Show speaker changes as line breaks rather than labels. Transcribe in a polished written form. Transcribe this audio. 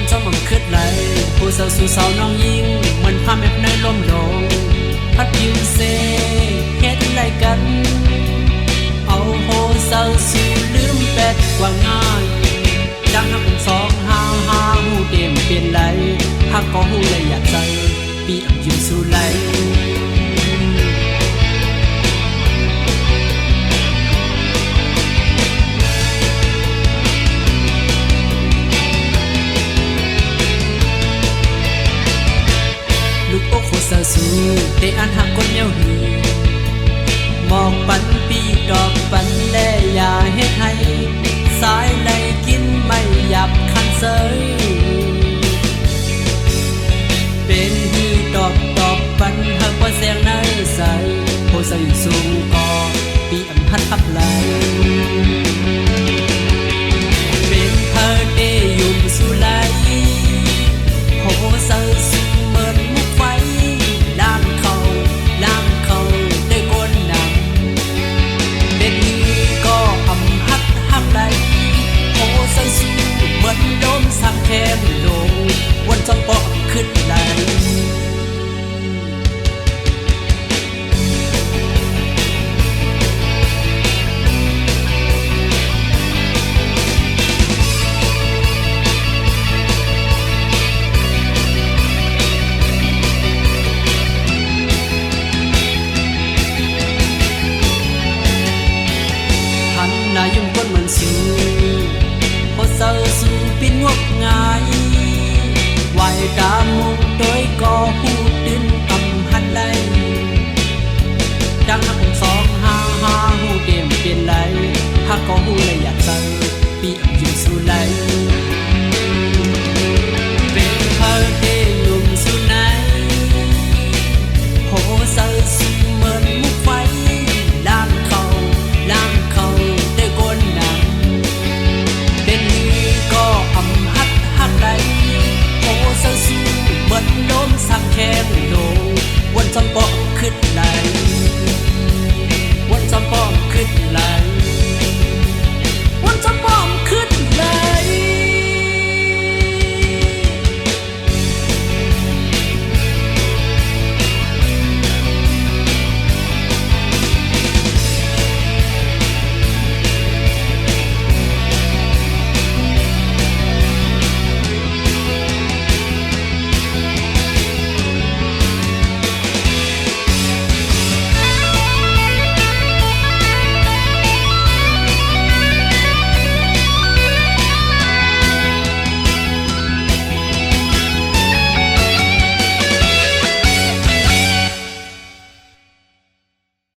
คนสมมันคืดไหลผู้สาวสู่สาวน้องยิงเหมือนผ้าแมบในลมลงพัดยิวเซเฮ็ดไรกันเอาโหสาวสู่ลืมแปดกว่าง่ายดังน้ำเป็นสองหาหูเต็มเปลี่ยนไหลหักก็หูเลยอยากใจปีอับยิ้มสู่ไหลลูกอกโคสาสูแต่อันหักคนเดียวหีมองปันปีดอกปันแล